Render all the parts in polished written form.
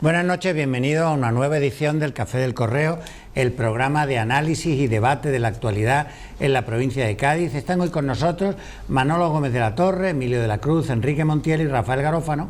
Buenas noches, bienvenidos a una nueva edición del Café del Correo, el programa de análisis y debate de la actualidad en la provincia de Cádiz. Están hoy con nosotros Manolo Gómez de la Torre, Emilio de la Cruz, Enrique Montiel y Rafael Garófano.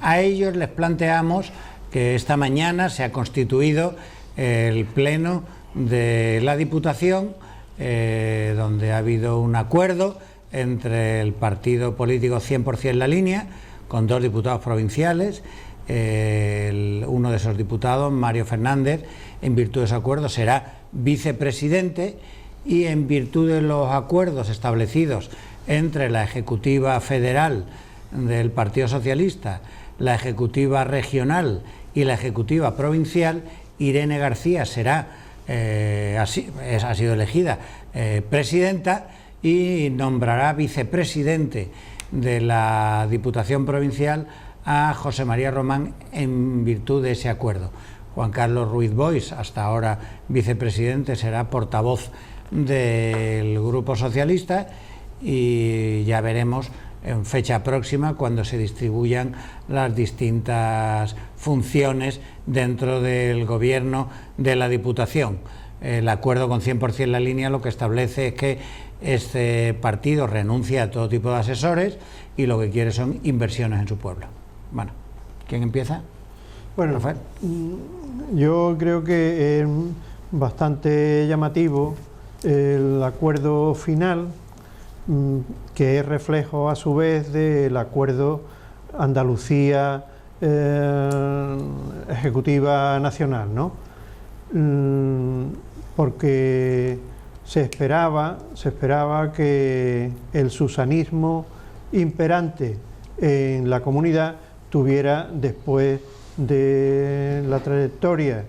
A ellos les planteamos que esta mañana se ha constituido el pleno de la Diputación, donde ha habido un acuerdo entre el partido político 100% La Línea, con 2 diputados provinciales. Uno de esos diputados, Mario Fernández, en virtud de ese acuerdo será vicepresidente, y en virtud de los acuerdos establecidos entre la Ejecutiva Federal del Partido Socialista, la Ejecutiva Regional y la Ejecutiva Provincial, Irene García será, ha sido elegida presidenta, y nombrará vicepresidente de la Diputación Provincial a José María Román en virtud de ese acuerdo. Juan Carlos Ruiz Boix, hasta ahora vicepresidente, será portavoz del Grupo Socialista, y ya veremos en fecha próxima cuando se distribuyan las distintas funciones dentro del gobierno de la Diputación. El acuerdo con 100% La Línea lo que establece es que este partido renuncia a todo tipo de asesores y lo que quiere son inversiones en su pueblo. Bueno, ¿quién empieza? Bueno, Rafael. Yo creo que es bastante llamativo el acuerdo final, que es reflejo a su vez del acuerdo Andalucía Ejecutiva Nacional, ¿no? Porque se esperaba que el susanismo imperante en la comunidad tuviera, después de la trayectoria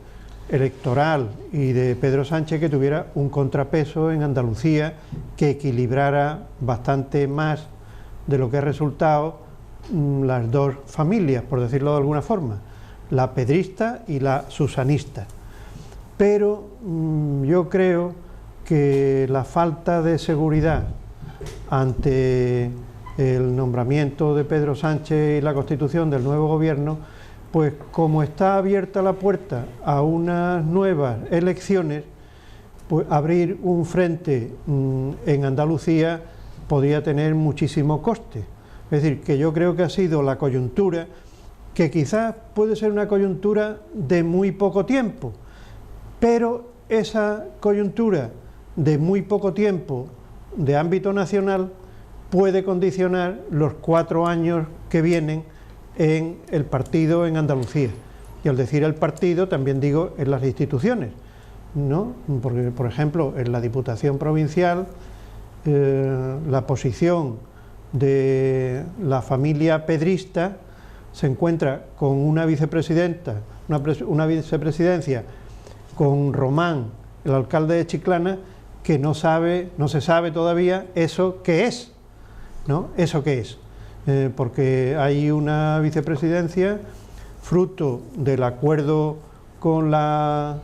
electoral y de Pedro Sánchez, que tuviera un contrapeso en Andalucía que equilibrara bastante más de lo que ha resultado las dos familias, por decirlo de alguna forma, la pedrista y la susanista. Pero yo creo que la falta de seguridad ante el nombramiento de Pedro Sánchez y la constitución del nuevo gobierno, pues como está abierta la puerta a unas nuevas elecciones, pues abrir un frente en Andalucía podría tener muchísimo coste. Es decir, que yo creo que ha sido la coyuntura, que quizás puede ser una coyuntura de muy poco tiempo, pero esa coyuntura de muy poco tiempo de ámbito nacional puede condicionar los 4 años que vienen en el partido en Andalucía. Y al decir el partido también digo en las instituciones, ¿no? Porque, por ejemplo, en la Diputación Provincial, la posición de la familia pedrista se encuentra con una vicepresidenta, una vicepresidencia con Román, el alcalde de Chiclana, que no se sabe todavía eso qué es, ¿no? Eso qué es, porque hay una vicepresidencia fruto del acuerdo con la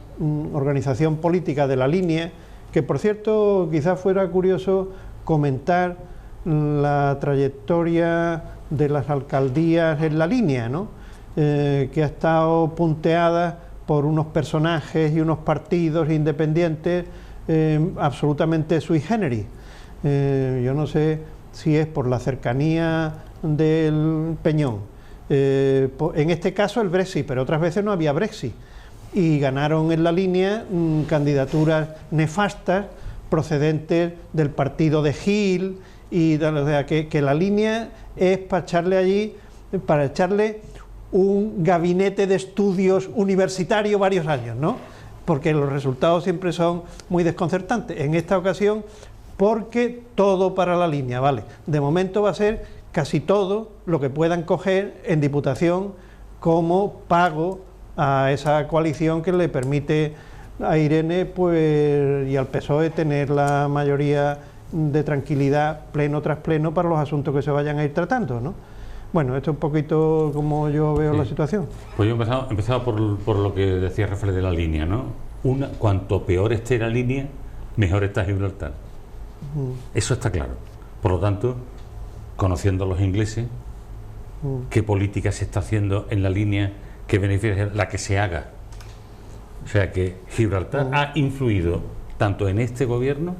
organización política de La Línea, que por cierto quizás fuera curioso comentar la trayectoria de las alcaldías en La Línea, ¿no? Que ha estado punteada por unos personajes y unos partidos independientes absolutamente sui generis. Yo no sé si es por la cercanía del Peñón, en este caso el Brexit, pero otras veces no había Brexit, y ganaron en La Línea candidaturas nefastas procedentes del partido de Gil, y que La Línea es para echarle un gabinete de estudios universitario varios años, ¿no? Porque los resultados siempre son muy desconcertantes. En esta ocasión, porque todo para La Línea, ¿vale? De momento va a ser casi todo lo que puedan coger en Diputación como pago a esa coalición que le permite a Irene, pues, y al PSOE tener la mayoría de tranquilidad pleno tras pleno para los asuntos que se vayan a ir tratando, ¿no? Bueno, esto es un poquito como yo veo la situación. Pues yo empezaba por lo que decía Rafael de La Línea, ¿no? Cuanto peor esté La Línea, mejor está Gibraltar. Eso está claro. Por lo tanto, conociendo a los ingleses, qué política se está haciendo en La Línea que beneficia, la que se haga. O sea que Gibraltar ha influido tanto en este gobierno,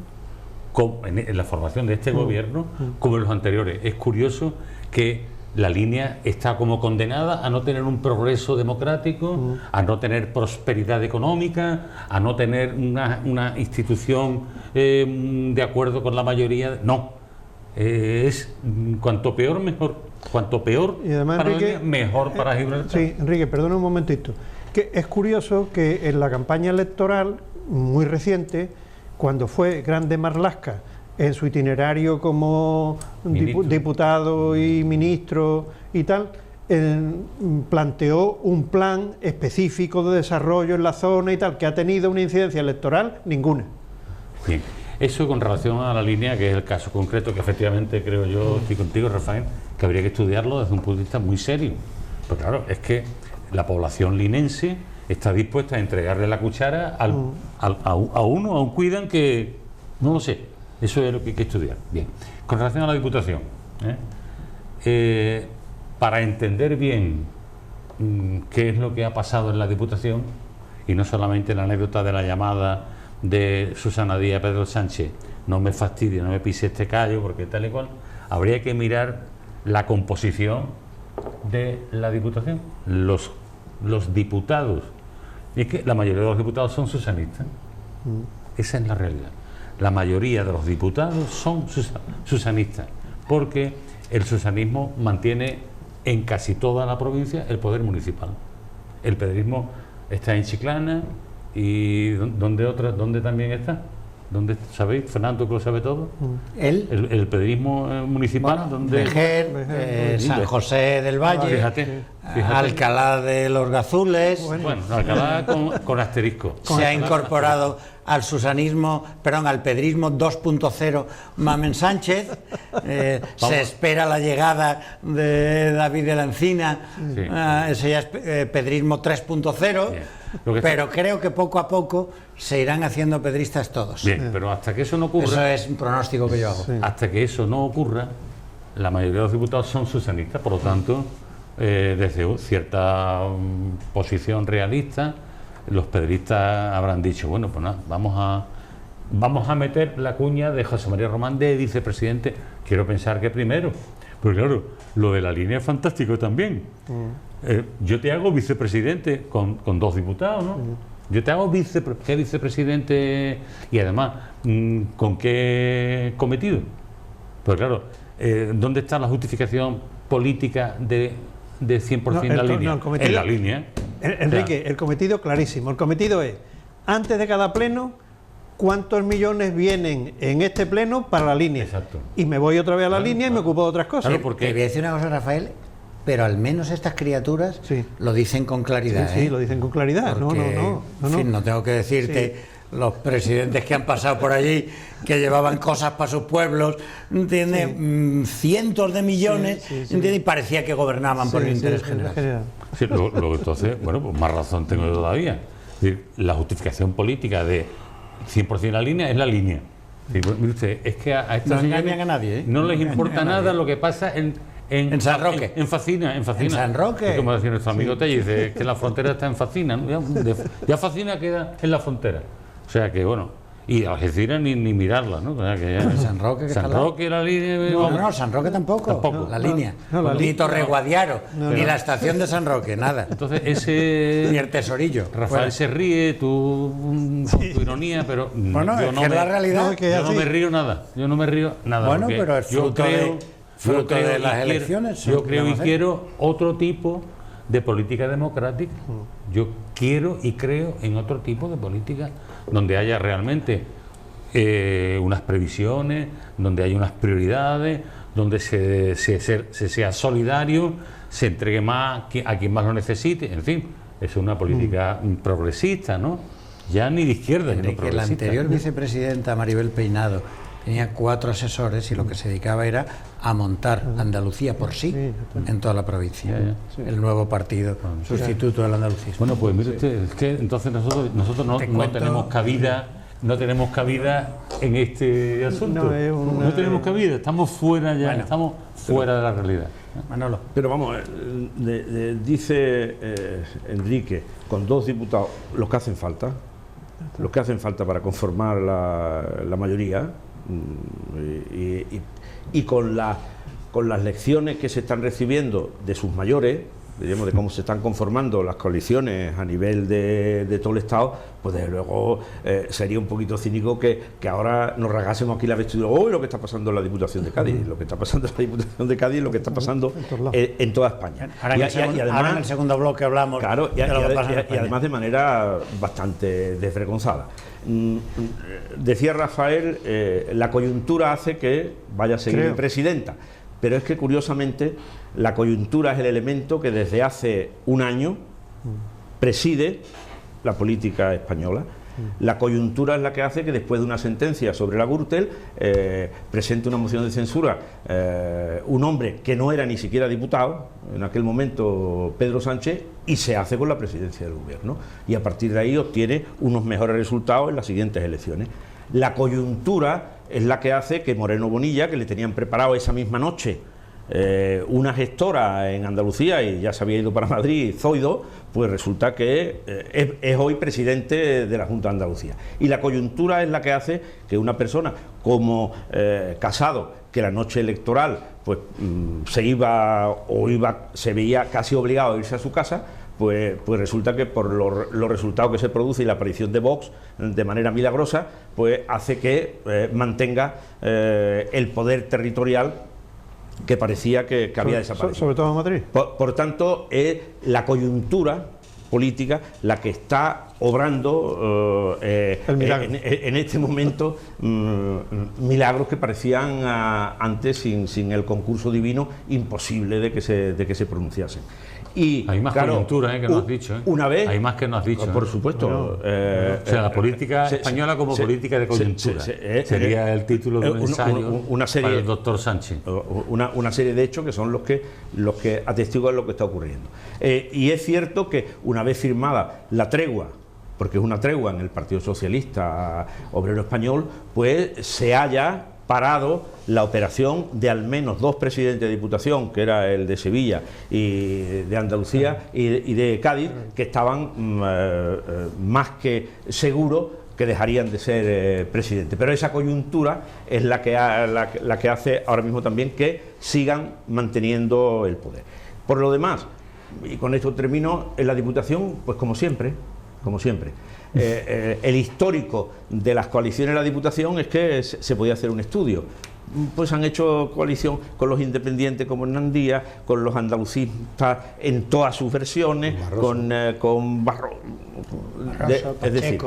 como en la formación de este gobierno, como en los anteriores. Es curioso que la línea está como condenada a no tener un progreso democrático, a no tener prosperidad económica, a no tener una institución de acuerdo con la mayoría. No, es cuanto peor mejor. Cuanto peor y además, para Enrique, la línea, mejor para Gibraltar. Sí, Enrique, perdona un momentito. Que es curioso que en la campaña electoral muy reciente, cuando fue Grande Marlaska en su itinerario como diputado y ministro y tal, planteó un plan específico de desarrollo en la zona y tal, que ha tenido una incidencia electoral ninguna. Bien, eso con relación a la línea, que es el caso concreto, que efectivamente creo yo, estoy contigo, Rafael, que habría que estudiarlo desde un punto de vista muy serio. Pues claro, es que la población linense está dispuesta a entregarle la cuchara a un cuidan que no lo sé. Eso es lo que hay que estudiar. Bien, con relación a la Diputación, para entender bien qué es lo que ha pasado en la Diputación, y no solamente la anécdota de la llamada de Susana Díaz a Pedro Sánchez, no me fastidie, no me pise este callo, porque tal y cual, habría que mirar la composición de la Diputación, los diputados. Y es que la mayoría de los diputados son susanistas. Esa es la realidad. La mayoría de los diputados son susanistas, porque el susanismo mantiene en casi toda la provincia el poder municipal. El pedrismo está en Chiclana y ¿dónde también está? ¿Dónde sabéis? Fernando, que lo sabe todo. El pedrismo municipal, donde Vejer, San José del Valle, fíjate. Alcalá de los Gazules. Bueno, Alcalá con asterisco. Se ha incorporado al susanismo, perdón, al pedrismo 2.0 Mamen Sánchez. Se espera la llegada de David de la Encina, ese ya es pedrismo 3.0. Pero creo que poco a poco se irán haciendo pedristas todos. Bien, pero hasta que eso no ocurra... Eso es un pronóstico que yo hago. Hasta que eso no ocurra, la mayoría de los diputados son susanistas, por lo tanto, desde cierta posición realista, los pedristas habrán dicho, bueno, pues nada, vamos a meter la cuña de José María Román de vicepresidente. Quiero pensar que primero, porque claro, lo de la línea es fantástico también. Yo te hago vicepresidente con 2 diputados, ¿no? Yo te hago vicepresidente y además, ¿con qué cometido? Pues claro, ¿dónde está la justificación política de 100% la línea? En la línea. Enrique, el cometido clarísimo. El cometido es, antes de cada pleno, ¿cuántos millones vienen en este pleno para la línea? Exacto. Y me voy otra vez a la línea y me ocupo de otras cosas. Claro, porque te voy a decir una cosa, Rafael, pero al menos estas criaturas lo dicen con claridad. Sí, lo dicen con claridad. Porque, en fin, no tengo que decirte los presidentes que han pasado por allí, que llevaban cosas para sus pueblos, ¿entiendes? Cientos de millones, ¿entiendes? Y parecía que gobernaban por el interés general. Sí, entonces, bueno, pues más razón tengo yo todavía. Es decir, la justificación política de 100% la línea es la línea. Sí, pues, mire usted, es que a estos no engañan a nadie, no les importa nada lo que pasa en San Roque. En Facina. En San Roque. Es como decía nuestro amigo Telle, dice que la frontera está en Facina, ¿no? Ya Facina queda en la frontera. O sea que, bueno, y Algeciras ni mirarla, ¿no? O sea que ya, San Roque, San Roque, la línea... No, San Roque tampoco. La línea. Ni Torreguadiaro, ni la estación de San Roque, nada. Entonces ese... Ni el Tesorillo. Rafael se ríe, con tu ironía, pero bueno, yo es la realidad. Yo no me río nada. Bueno, pero es fruto de las elecciones. Yo creo y quiero otro tipo de política democrática. Yo quiero y creo en otro tipo de política donde haya realmente unas previsiones, donde haya unas prioridades, donde se sea solidario, se entregue más a quien más lo necesite, en fin, es una política progresista, ¿no? Ya ni de izquierda, sino progresista. La anterior vicepresidenta Maribel Peinado tenía 4 asesores y lo que se dedicaba era a montar Andalucía por sí en toda la provincia. El nuevo partido sustituto del andalucismo. Bueno, pues mire usted, es que entonces nosotros no tenemos cabida no tenemos cabida en este asunto. No tenemos cabida, estamos fuera ya, estamos fuera de la realidad. Manolo. Pero vamos, dice Enrique, con 2 diputados, los que hacen falta para conformar la mayoría, y con las lecciones que se están recibiendo de sus mayores, digamos, de cómo se están conformando las coaliciones a nivel de todo el Estado, pues desde luego sería un poquito cínico que ahora nos rasgásemos aquí la vestidura. Hoy lo que está pasando en la Diputación de Cádiz, lo que está pasando en la Diputación de Cádiz, lo que está pasando en toda España. Ahora en el segundo bloque hablamos. Claro, y además de manera bastante desvergonzada. Decía Rafael, la coyuntura hace que vaya a seguir presidenta, pero es que curiosamente la coyuntura es el elemento que desde hace un año preside la política española. La coyuntura es la que hace que después de una sentencia sobre la Gürtel presente una moción de censura un hombre que no era ni siquiera diputado, en aquel momento Pedro Sánchez, y se hace con la presidencia del gobierno, y a partir de ahí obtiene unos mejores resultados en las siguientes elecciones. La coyuntura es la que hace que Moreno Bonilla, que le tenían preparado esa misma noche una gestora en Andalucía y ya se había ido para Madrid, Zoido, pues resulta que es hoy presidente de la Junta de Andalucía. Y la coyuntura es la que hace que una persona como Casado, que la noche electoral pues se veía casi obligado a irse a su casa, pues resulta que por los resultados que se produce y la aparición de Vox de manera milagrosa, pues hace que mantenga el poder territorial que parecía que había desaparecido. Sobre todo en Madrid. Por tanto, es la coyuntura política la que está obrando en este momento milagros que parecían antes sin el concurso divino imposible de que se pronunciasen. Y, hay más coyuntura que no has dicho. Una vez, hay más que no has dicho. Por supuesto. O sea, la política española como política de coyuntura. Sería el título de un ensayo para el doctor Sánchez. Una serie de hechos que son los que atestiguan lo que está ocurriendo. Y es cierto que una vez firmada la tregua, porque es una tregua en el Partido Socialista Obrero Español, pues se haya parado la operación de al menos 2 presidentes de Diputación, que era el de Sevilla y de Andalucía y de Cádiz, que estaban más que seguros que dejarían de ser presidentes. Pero esa coyuntura es la que hace ahora mismo también que sigan manteniendo el poder. Por lo demás, y con esto termino, en la Diputación, pues como siempre, el histórico de las coaliciones en la Diputación es que se podía hacer un estudio. Pues han hecho coalición con los independientes como Hernán Díaz, con los andalucistas en todas sus versiones, con Barroso, es decir,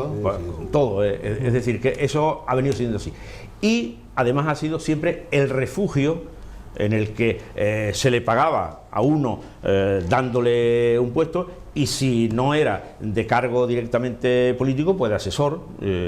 todo, es decir, que eso ha venido siendo así. Y además ha sido siempre el refugio en el que se le pagaba a uno dándole un puesto, y si no era de cargo directamente político, pues de asesor.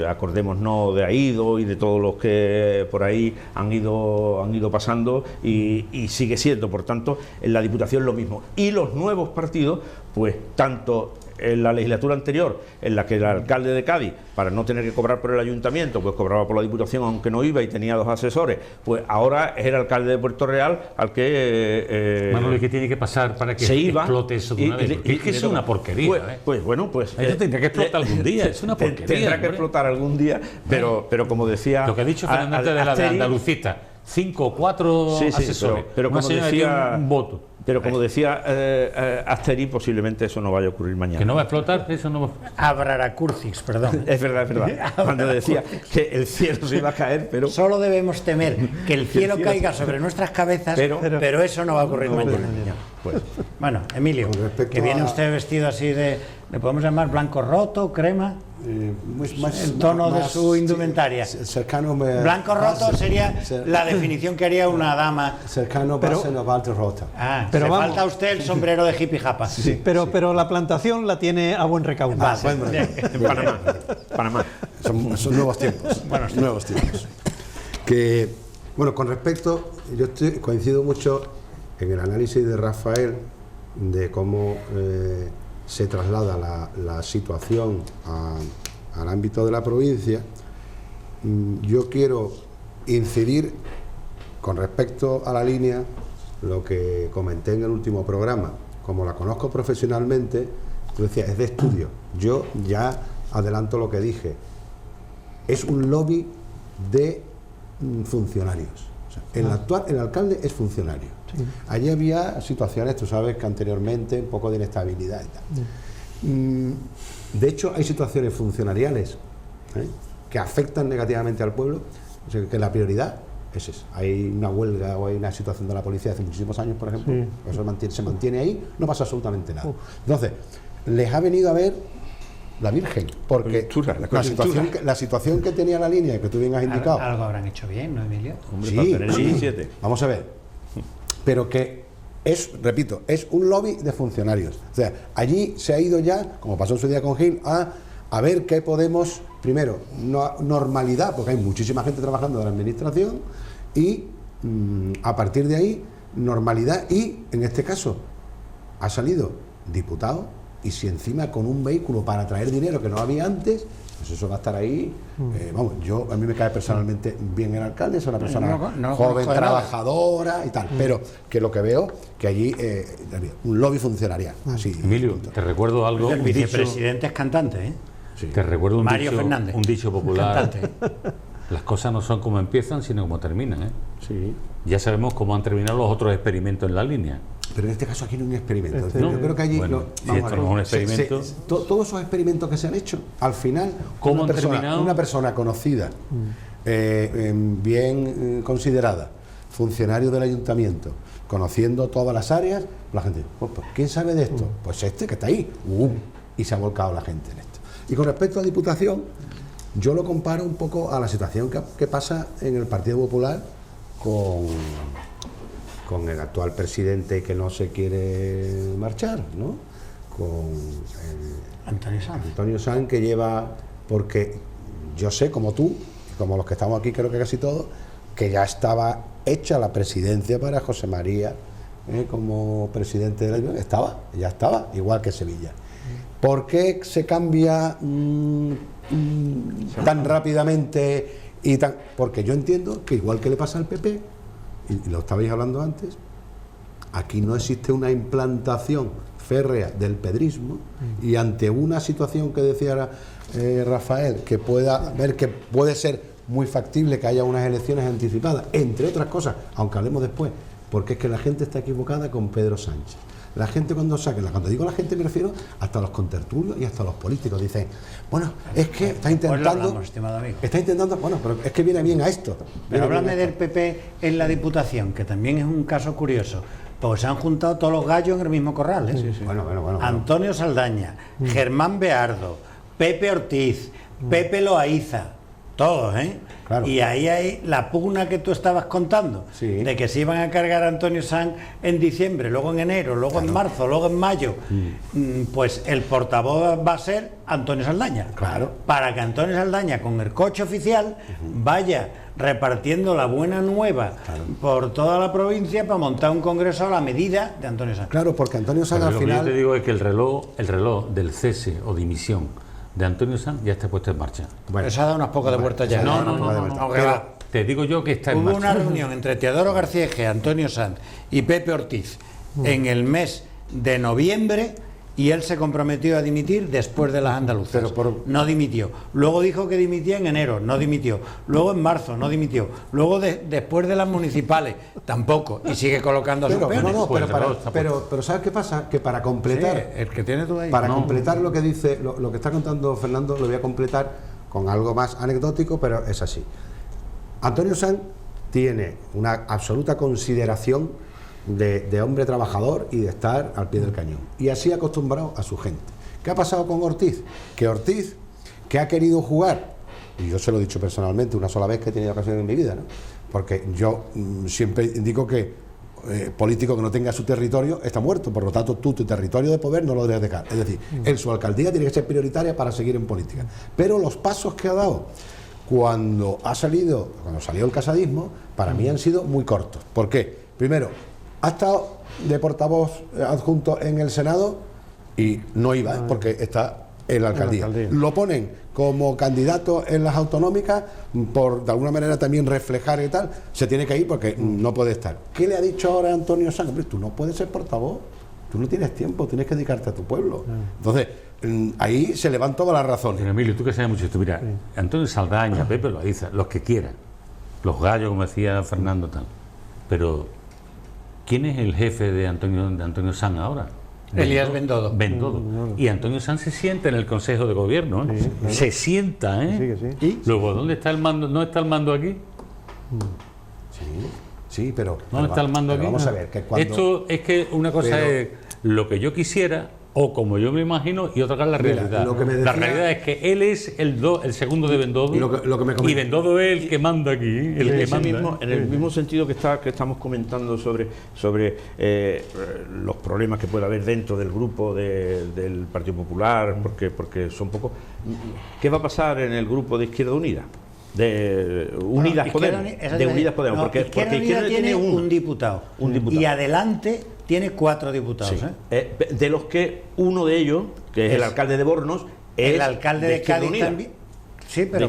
Acordémonos de Aido y de todos los que por ahí han ido pasando, y sigue siendo, por tanto, en la Diputación lo mismo. Y los nuevos partidos, pues tanto en la legislatura anterior, en la que el alcalde de Cádiz, para no tener que cobrar por el ayuntamiento, pues cobraba por la Diputación aunque no iba y tenía 2 asesores, pues ahora es el alcalde de Puerto Real al que... Manuel, ¿qué tiene que pasar para que explote eso de una vez? Porque es que es una porquería. Pues bueno, pues... Eso tendrá que explotar algún día, es una porquería. Tendrá que explotar algún día, pero como decía... Lo que ha dicho Fernández de la de Andalucista, 5 o 4 asesores, pero como decía, un voto. Pero como decía Asteri, posiblemente eso no vaya a ocurrir mañana. ¿Que no va a explotar? Eso no va a... Abraracurcix, perdón. Es verdad. Cuando decía que el cielo se iba a caer, pero... Solo debemos temer que el cielo caiga sobre nuestras cabezas, pero eso no va a ocurrir mañana. Pues. Bueno, Emilio, que viene usted vestido así de... ¿Le podemos llamar blanco roto, crema? El tono de su indumentaria. Blanco roto sería la definición que haría una dama. Cercano base naval de rota. Pero falta usted el sombrero de hippie japa. Pero la plantación la tiene a buen recaudo. En Panamá. Son nuevos tiempos. Nuevos tiempos. Bueno, con respecto, yo coincido mucho en el análisis de Rafael de cómo se traslada la situación al ámbito de la provincia, yo quiero incidir con respecto a la línea, lo que comenté en el último programa. Como la conozco profesionalmente, tú decías, es de estudio. Yo ya adelanto lo que dije. Es un lobby de funcionarios. O sea, el alcalde es funcionario. Sí. Allí había situaciones, tú sabes, que anteriormente un poco de inestabilidad y tal. De hecho, hay situaciones funcionariales que afectan negativamente al pueblo, o sea, que la prioridad es esa. Hay una huelga o hay una situación de la policía hace muchísimos años, por ejemplo, eso se mantiene ahí, no pasa absolutamente nada. Entonces, les ha venido a ver la Virgen, porque la situación que tenía la línea, que tú bien has indicado... Algo habrán hecho bien, ¿no, Emilio? Hombre, sí. Vamos a ver, pero que es, repito, es un lobby de funcionarios. O sea, allí se ha ido ya, como pasó en su día con Gil, a ver qué podemos, primero, normalidad, porque hay muchísima gente trabajando de la administración, y a partir de ahí, normalidad, y en este caso ha salido diputado, y si encima con un vehículo para traer dinero que no había antes, pues eso va a estar ahí. Vamos, a mí me cae personalmente bien el alcalde, es una persona joven, trabajadora y tal, pero que lo que veo, que allí un lobby funcionarial. Así, Emilio, te recuerdo algo. El vicepresidente es cantante, ¿eh? Sí. Te recuerdo un dicho popular. Las cosas no son como empiezan, sino como terminan, ¿eh? Sí. Ya sabemos cómo han terminado los otros experimentos en la línea. Pero en este caso aquí no hay un experimento. Yo creo que allí... Bueno, si esto no es un experimento... Todos esos experimentos que se han hecho, al final, ¿cómo una persona conocida, bien considerada, funcionario del ayuntamiento, conociendo todas las áreas, la gente, pues, ¿quién sabe de esto? Pues este que está ahí. Y se ha volcado la gente en esto. Y con respecto a Diputación, yo lo comparo un poco a la situación que pasa en el Partido Popular con el actual presidente que no se quiere marchar, ¿no? Con Antonio Sanz, que lleva, porque yo sé, como tú, y como los que estamos aquí, creo que casi todos, que ya estaba hecha la presidencia para José María como presidente de la... ya estaba, igual que Sevilla. ¿Por qué se cambia tan rápidamente y tan...? Porque yo entiendo que igual que le pasa al PP, y lo estabais hablando antes, aquí no existe una implantación férrea del pedrismo, y ante una situación que decía Rafael, que pueda ver que puede ser muy factible que haya unas elecciones anticipadas, entre otras cosas, aunque hablemos después, porque es que la gente está equivocada con Pedro Sánchez. La gente cuando digo la gente me refiero hasta los contertulios y hasta los políticos, dicen, bueno, es que está intentando, bueno, pero es que viene bien a esto. Pero háblame del PP en la Diputación, que también es un caso curioso, porque se han juntado todos los gallos en el mismo corral, ¿eh? Sí. Bueno. Antonio Saldaña, Germán Beardo, Pepe Ortiz, Pepe Loaiza, todos, ¿eh? Claro. Y ahí hay la pugna que tú estabas contando, de que se iban a cargar a Antonio Sanz en diciembre, luego en enero, luego en marzo, luego en mayo. Pues el portavoz va a ser Antonio Saldaña. Claro. Para que Antonio Saldaña, con el coche oficial, vaya repartiendo la buena nueva por toda la provincia para montar un congreso a la medida de Antonio Sanz. Claro, porque Antonio Sanz al final... Lo que yo te digo es que el reloj del cese o dimisión de Antonio Sanz ya está puesto en marcha. Bueno, eso ha dado unas pocas de vueltas ya. No, te digo yo que está en marcha. Hubo una reunión entre Teodoro García Egea, Antonio Sanz y Pepe Ortiz en el mes de noviembre, y él se comprometió a dimitir después de las andaluzas. No dimitió. Luego dijo que dimitía en enero, no dimitió. Luego en marzo, no dimitió. Luego después de las municipales, tampoco. Y sigue colocando a sus peones. Pero ¿sabes qué pasa? Que para completar... el que tiene tú ahí. Para completar lo que dice, lo que está contando Fernando, lo voy a completar con algo más anecdótico, pero es así. Antonio Sanz tiene una absoluta consideración de hombre trabajador y de estar al pie del cañón, y así acostumbrado a su gente. ¿Qué ha pasado con Ortiz? Que Ortiz, que ha querido jugar, y yo se lo he dicho personalmente una sola vez que he tenido ocasión en mi vida, ¿no? Porque yo siempre indico que político que no tenga su territorio está muerto, por lo tanto tu territorio de poder no lo debes dejar, es decir, su alcaldía tiene que ser prioritaria para seguir en política, pero los pasos que ha dado cuando salió el casadismo, para mí han sido muy cortos. ¿Por qué? Primero, ha estado de portavoz adjunto en el Senado y no iba, porque está en la alcaldía. Lo ponen como candidato en las autonómicas por de alguna manera también reflejar y tal, se tiene que ir porque no puede estar. ¿Qué le ha dicho ahora Antonio Sanz? Hombre, tú no puedes ser portavoz, tú no tienes tiempo, tienes que dedicarte a tu pueblo. Entonces, ahí se le van todas las razones. Pero Emilio, tú que sabes mucho esto, mira, Antonio Saldaña, Pepe Loaiza, los que quieran, los gallos, como decía Fernando, tal. Pero, ¿quién es el jefe de Antonio Sanz ahora? Elías Bendodo. Y Antonio Sanz se sienta en el Consejo de Gobierno, ¿eh? Sí, claro. Se sienta, ¿eh? Sí. ¿Y? Luego, ¿dónde está el mando? ¿No está el mando aquí? Sí, pero ¿Dónde está el mando aquí? vamos a ver, que cuando... Esto es que una cosa es lo que yo quisiera o como yo me imagino y otra cosa es la realidad. lo que me decía... La realidad es que él es el segundo de Bendodo y Bendodo es el que manda aquí, En el mismo sentido que estamos comentando sobre los problemas que puede haber dentro del grupo del Partido Popular, porque son pocos. ¿Qué va a pasar en el grupo de Izquierda Unida? De Unidas Podemos. Porque Izquierda Unida tiene un diputado. Y Adelante tiene 4 diputados. Sí. De los que uno de ellos, que es el alcalde de Bornos, es el alcalde de Cádiz también. Sí, pero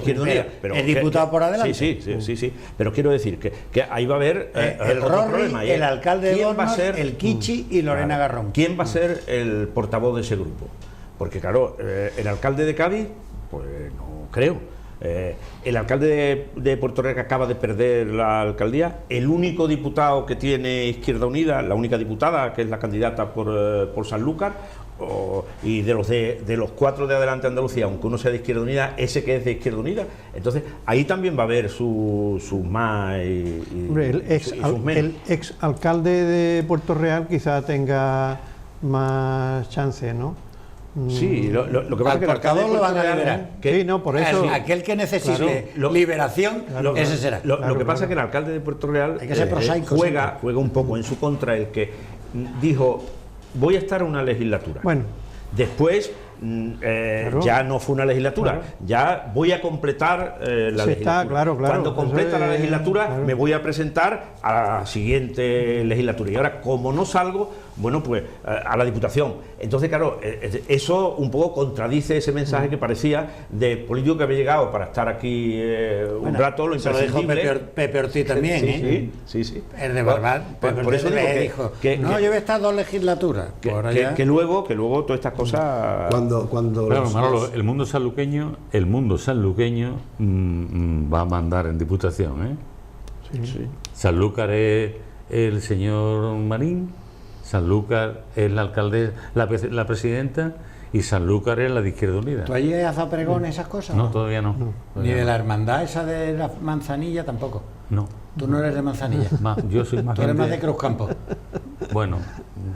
es diputado por Adelante. Sí. Pero quiero decir que ahí va a haber el otro Rory, problema. el alcalde de Bornos, va a ser, el Kichi y Lorena Garrón. ¿Quién va a ser el portavoz de ese grupo? Porque claro, el alcalde de Cádiz, pues no creo. El alcalde de Puerto Real, que acaba de perder la alcaldía, el único diputado que tiene Izquierda Unida, la única diputada, que es la candidata por Sanlúcar, y de los 4 de Adelante Andalucía, aunque uno sea de Izquierda Unida, ese que es de Izquierda Unida. Entonces ahí también va a haber sus más y sus menos. El ex alcalde de Puerto Real quizá tenga más chance, ¿no? Sí, lo que pasa es que el alcalde lo van a liberar. Sí, no, por eso. Aquel que necesite liberación, ese será. Lo que pasa es que el alcalde de Puerto Real hay que ser prosaico, juega un poco en su contra, el que dijo: voy a estar una legislatura. Bueno. Después ya no fue una legislatura, ya voy a completar la legislatura. Claro. Cuando completa la legislatura me voy a presentar a la siguiente legislatura. Y ahora, como no salgo, bueno, pues a la Diputación. Entonces, claro, eso un poco contradice ese mensaje que parecía de político que había llegado para estar aquí un rato, lo imprescindible. Lo dijo Pepe Ortiz también, sí. El de Barbat. Por eso le dijo no, yo voy a estar 2 legislaturas. Que luego todas estas cosas... Claro, Manolo, el mundo sanluqueño va a mandar en Diputación, ¿eh? Sí. Sanlúcar es el señor Marín, Sanlúcar es la alcaldesa, la presidenta, y Sanlúcar es la de Izquierda Unida. ¿Tú allí has dado pregón esas cosas? No, todavía no. Ni de la hermandad esa de la Manzanilla tampoco. No. Tú no eres de Manzanilla. Yo soy más. Tú eres más de Cruzcampo. Bueno,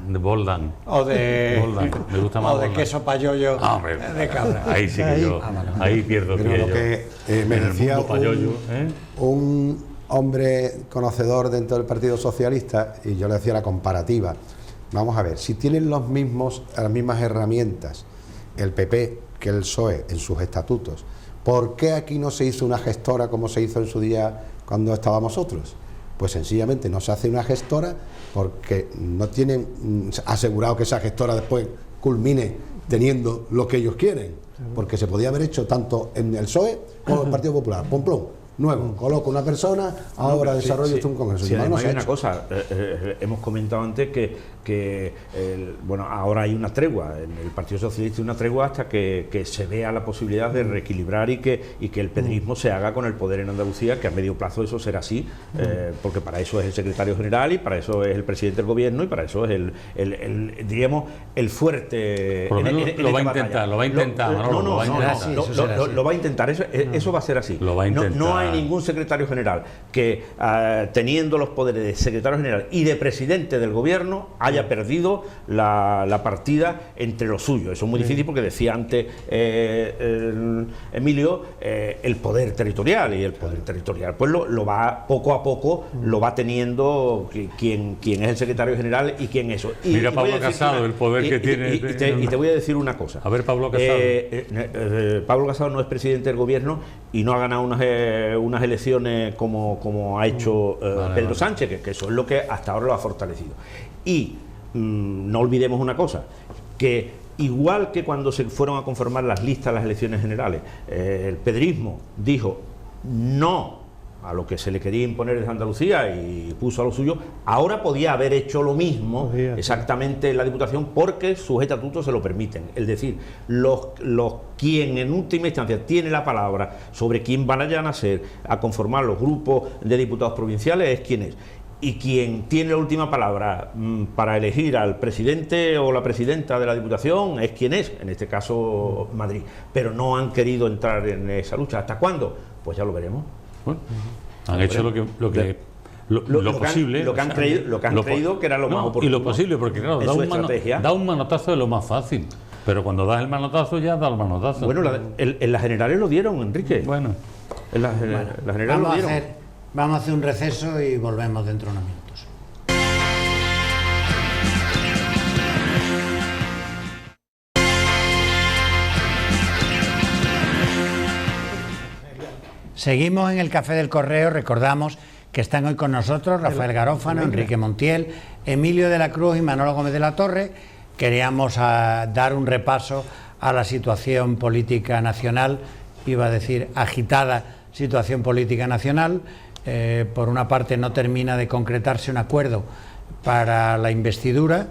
de Boldán. O de. Boldán. Me gusta más. O de queso payollo de cabra. Ahí sí que yo. Ahí pierdo pie. Lo que me decía un hombre conocedor dentro del Partido Socialista, y yo le decía la comparativa. Vamos a ver, si tienen las mismas herramientas el PP que el PSOE en sus estatutos, ¿por qué aquí no se hizo una gestora como se hizo en su día cuando estábamos otros? Pues sencillamente no se hace una gestora porque no tienen asegurado que esa gestora después culmine teniendo lo que ellos quieren, porque se podía haber hecho tanto en el PSOE como en el Partido Popular. Plom, nuevo, coloco una persona, ahora desarrollo un congreso. Sí, además hay una cosa, hemos comentado antes que ahora hay una tregua, en el Partido Socialista hay una tregua hasta que se vea la posibilidad de reequilibrar y que el pedrismo se haga con el poder en Andalucía, que a medio plazo eso será así, porque para eso es el secretario general y para eso es el presidente del gobierno y para eso es diríamos, el fuerte. Por lo menos lo va a intentar. Lo va a intentar, eso va a ser así. Lo va a intentar. No hay ningún secretario general que, teniendo los poderes de secretario general y de presidente del gobierno, haya perdido la partida entre los suyos. Eso es muy difícil porque decía antes Emilio, el poder territorial, y el poder territorial pues lo va poco a poco lo va teniendo quien es el secretario general y quién eso. Mira Pablo Casado, el poder que tiene. Y te voy a decir una cosa. A ver, Pablo Casado. Pablo Casado no es presidente del gobierno y no ha ganado unas elecciones como ha hecho Pedro Sánchez, que eso es lo que hasta ahora lo ha fortalecido. Y no olvidemos una cosa, que igual que cuando se fueron a conformar las listas de las elecciones generales, el pedrismo dijo no a lo que se le quería imponer desde Andalucía y puso a lo suyo, ahora podía haber hecho lo mismo exactamente en la Diputación, porque sus estatutos se lo permiten. Es decir, quien en última instancia tiene la palabra sobre quién vayan a ser a conformar los grupos de diputados provinciales es quien es. Y quien tiene la última palabra para elegir al presidente o la presidenta de la Diputación es quien es, en este caso Madrid. Pero no han querido entrar en esa lucha. ¿Hasta cuándo? Pues ya lo veremos. Bueno, han hecho lo posible. Lo que han creído que era lo más oportuno. Y lo posible, porque claro, da un manotazo de lo más fácil. Pero cuando das el manotazo, ya da el manotazo. Bueno, en las generales lo dieron, Enrique. Bueno. En las generales lo dieron. Vamos a hacer un receso y volvemos dentro de unos minutos. Seguimos en el Café del Correo. Recordamos que están hoy con nosotros Rafael Garófano, Enrique Montiel, Emilio de la Cruz y Manolo Gómez de la Torre. Queríamos dar un repaso a la situación política nacional, iba a decir agitada situación política nacional. Por una parte no termina de concretarse un acuerdo para la investidura,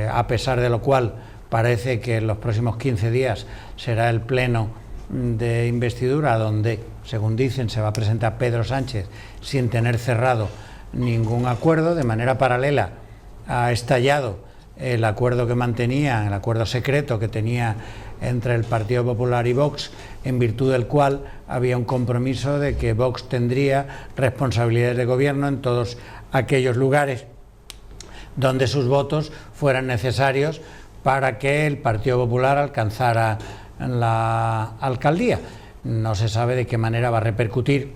a pesar de lo cual parece que en los próximos 15 días será el pleno de investidura donde, según dicen, se va a presentar Pedro Sánchez sin tener cerrado ningún acuerdo. De manera paralela ha estallado el acuerdo que mantenía, el acuerdo secreto que tenía entre el Partido Popular y Vox, en virtud del cual había un compromiso de que Vox tendría responsabilidades de gobierno en todos aquellos lugares donde sus votos fueran necesarios para que el Partido Popular alcanzara la alcaldía. No se sabe de qué manera va a repercutir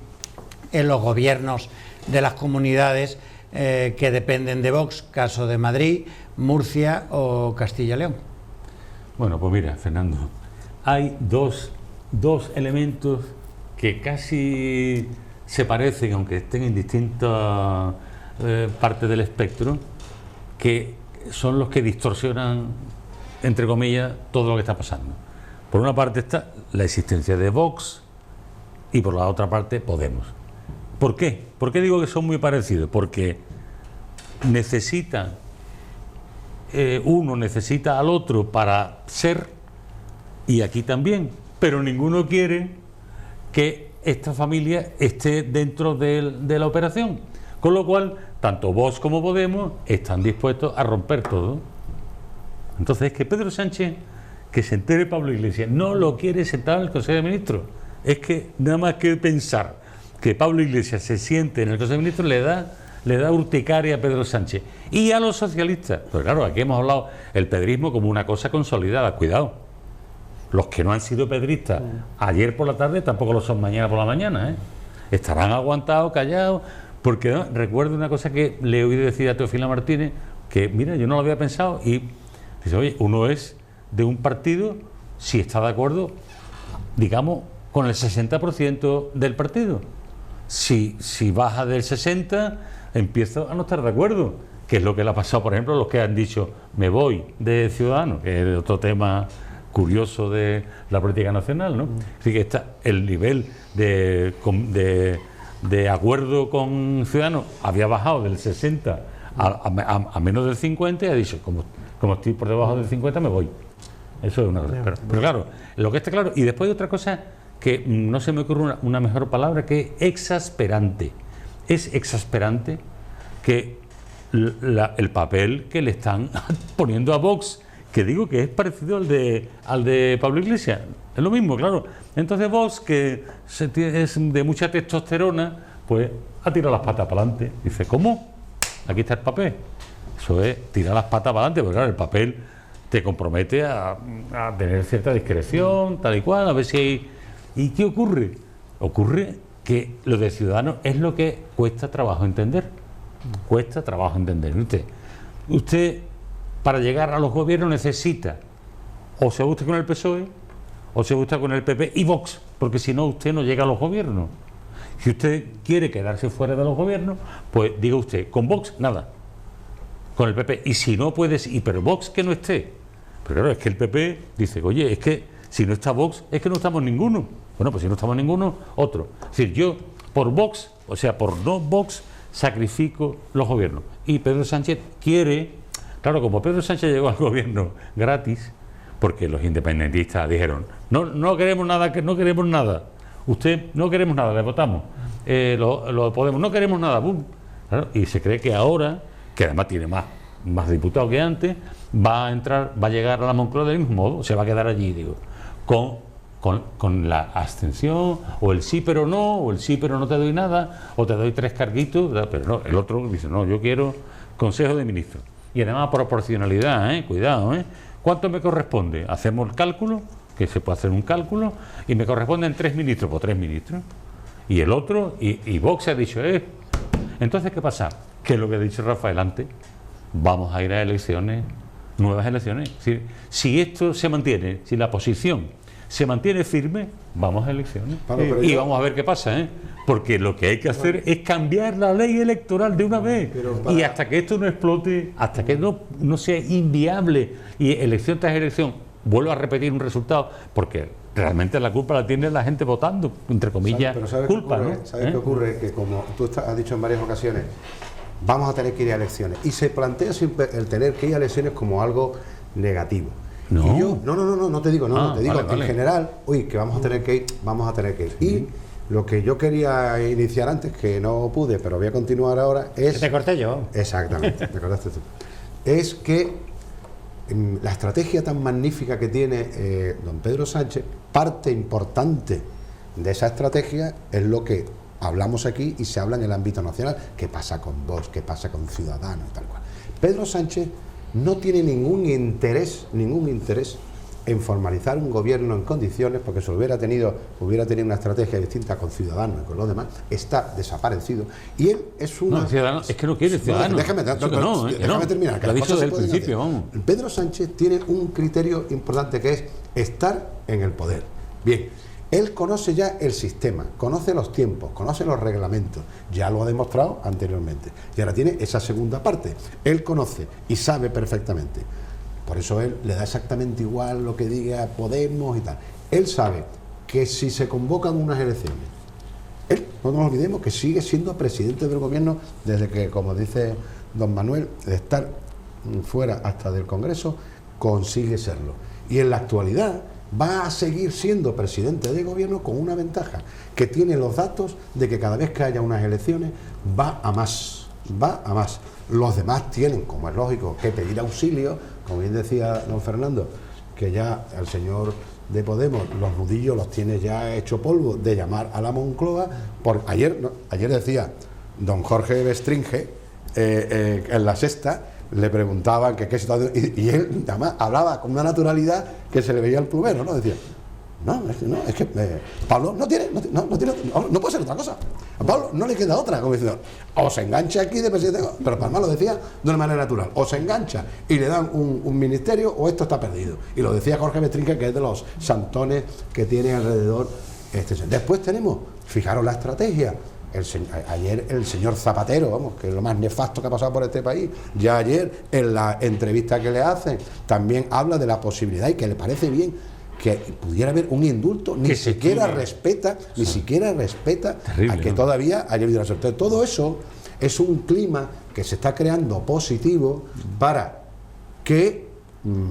en los gobiernos de las comunidades que dependen de Vox, caso de Madrid, Murcia o Castilla y León. Bueno, pues mira, Fernando, hay dos elementos que casi se parecen, aunque estén en distintas partes del espectro, que son los que distorsionan, entre comillas, todo lo que está pasando. Por una parte está la existencia de Vox y por la otra parte Podemos. ¿Por qué? ¿Por qué digo que son muy parecidos? Porque uno necesita al otro para ser, y aquí también, pero ninguno quiere que esta familia esté dentro de la operación. Con lo cual, tanto Vox como Podemos están dispuestos a romper todo. Entonces, es que Pedro Sánchez, que se entere Pablo Iglesias, no lo quiere sentar en el Consejo de Ministros. Es que nada más que pensar que Pablo Iglesias se siente en el Consejo de Ministros le da urticaria a Pedro Sánchez y a los socialistas. Pero claro, aquí hemos hablado el pedrismo como una cosa consolidada. Cuidado, los que no han sido pedristas ayer por la tarde tampoco lo son mañana por la mañana, ¿eh? Estarán aguantados, callados, porque ¿no? Recuerdo una cosa que le he oído decir a Teofila Martínez, que mira, yo no lo había pensado, y dice, oye, uno es de un partido si está de acuerdo, digamos, con el 60% del partido. Si baja del 60%, empiezo a no estar de acuerdo, que es lo que le ha pasado, por ejemplo, a los que han dicho me voy de Ciudadanos, que es otro tema curioso de la política nacional, ¿no? Así que está el nivel de acuerdo con Ciudadanos había bajado del 60 a menos del 50 y ha dicho, como estoy por debajo del 50 me voy. Eso es una cosa. Pero claro, lo que está claro, y después hay otra cosa que no se me ocurre una mejor palabra, que exasperante. Es exasperante que el papel que le están poniendo a Vox, que digo que es parecido al de Pablo Iglesias, es lo mismo, claro. Entonces Vox, que es de mucha testosterona, pues ha tirado las patas para adelante. Dice, ¿cómo? Aquí está el papel. Eso es tirar las patas para adelante, porque claro, el papel te compromete a tener cierta discreción, tal y cual, a ver si hay... ¿Y qué ocurre? Ocurre que lo de Ciudadanos es lo que cuesta trabajo entender. Cuesta trabajo entender. Usted para llegar a los gobiernos necesita o se gusta con el PSOE o se gusta con el PP y Vox, porque si no usted no llega a los gobiernos. Si usted quiere quedarse fuera de los gobiernos, pues diga usted, con Vox nada, con el PP, y si no puede, pero Vox que no esté, Pero claro, es que el PP dice, oye, es que si no está Vox, es que no estamos ninguno. Bueno, pues si no estamos ninguno, otro. Es decir, yo por Vox, o sea, por no Vox, sacrifico los gobiernos. Y Pedro Sánchez quiere, claro, como Pedro Sánchez llegó al gobierno gratis, porque los independentistas dijeron, no queremos nada, no queremos nada. Usted, no queremos nada, le votamos. Lo Podemos, no queremos nada, ¡bum! Claro, y se cree que ahora, que además tiene más diputados que antes, va a llegar a la Moncloa del mismo modo, se va a quedar allí, digo, con la abstención, o el sí pero no, o el sí pero no te doy nada, o te doy 3 carguitos, pero no, el otro dice, no, yo quiero Consejo de Ministros. Y además proporcionalidad, cuidado, ¿cuánto me corresponde? Hacemos el cálculo, que se puede hacer un cálculo, y me corresponden 3 ministros, pues 3 ministros. Y el otro, y Vox ha dicho, entonces, ¿qué pasa? Que es lo que ha dicho Rafael antes, vamos a ir a elecciones, nuevas elecciones. Es decir, si esto se mantiene, si la posición se mantiene firme, vamos a elecciones. Y vamos a ver qué pasa, porque lo que hay que hacer es cambiar la ley electoral de una vez. Y hasta que esto no explote, hasta que no sea inviable, y elección tras elección, vuelvo a repetir un resultado, porque realmente la culpa la tiene la gente votando, entre comillas, culpa, ¿no? ¿Sabes qué ocurre? Que como tú has dicho en varias ocasiones, vamos a tener que ir a elecciones. Y se plantea siempre el tener que ir a elecciones como algo negativo. No. Y yo, no te digo, te digo vale. en general, que vamos a tener que ir, Y lo que yo quería iniciar antes, que no pude, pero voy a continuar ahora, es... Que te corté yo. Exactamente, te cortaste tú. Es que la estrategia tan magnífica que tiene don Pedro Sánchez, parte importante de esa estrategia es lo que hablamos aquí y se habla en el ámbito nacional, qué pasa con Vox, qué pasa con Ciudadanos, tal cual. Pedro Sánchez no tiene ningún interés en formalizar un gobierno en condiciones, porque si hubiera tenido una estrategia distinta con Ciudadanos y con los demás, está desaparecido. Y él es una... No, Ciudadanos, es que no quiere Ciudadanos. Déjame terminar. Lo ha dicho desde el principio, vamos. Pedro Sánchez tiene un criterio importante, que es estar en el poder. Bien, él conoce ya el sistema, conoce los tiempos, conoce los reglamentos, ya lo ha demostrado anteriormente. Y ahora tiene esa segunda parte. Él conoce y sabe perfectamente. Por eso él le da exactamente igual lo que diga Podemos y tal. Él sabe que si se convocan unas elecciones, él, no nos olvidemos que sigue siendo presidente del gobierno desde que, como dice don Manuel, de estar fuera hasta del Congreso, consigue serlo. Y en la actualidad va a seguir siendo presidente de gobierno con una ventaja, que tiene los datos de que cada vez que haya unas elecciones va a más. Los demás tienen, como es lógico, que pedir auxilio, como bien decía don Fernando, que ya el señor de Podemos los nudillos los tiene ya hecho polvo de llamar a la Moncloa. Ayer decía don Jorge Bestringe en La Sexta, le preguntaban que qué situación, y él además hablaba con una naturalidad que se le veía al plumero, ¿no? Decía, es que Pablo no puede ser otra cosa. A Pablo no le queda otra, como diciendo, o se engancha aquí de presidente, pero Palma lo decía de una manera natural, o se engancha y le dan un ministerio, o esto está perdido. Y lo decía Jorge Bestringe, que es de los santones que tiene alrededor Después tenemos, fijaros la estrategia. Ayer el señor Zapatero, vamos, que es lo más nefasto que ha pasado por este país, ya ayer en la entrevista que le hacen también habla de la posibilidad, y que le parece bien que pudiera haber un indulto, ni siquiera respeta a que todavía haya habido una suerte. Todo eso es un clima que se está creando positivo para que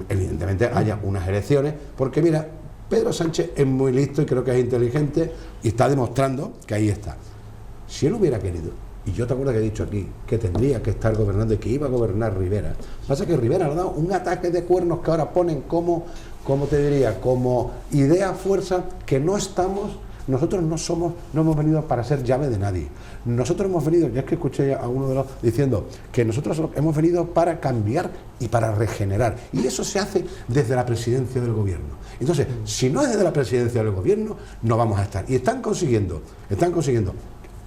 evidentemente haya unas elecciones, porque mira, Pedro Sánchez es muy listo y creo que es inteligente y está demostrando que ahí está. Si él hubiera querido, y yo te acuerdo que he dicho aquí que tendría que estar gobernando y que iba a gobernar Rivera, pasa que Rivera le ha dado un ataque de cuernos que ahora ponen como idea fuerza que no estamos. Nosotros no hemos venido para ser llave de nadie. Nosotros hemos venido, ya es que escuché a uno de los diciendo que nosotros hemos venido para cambiar y para regenerar, y eso se hace desde la presidencia del gobierno. Entonces, si no es desde la presidencia del gobierno, no vamos a estar. Y están consiguiendo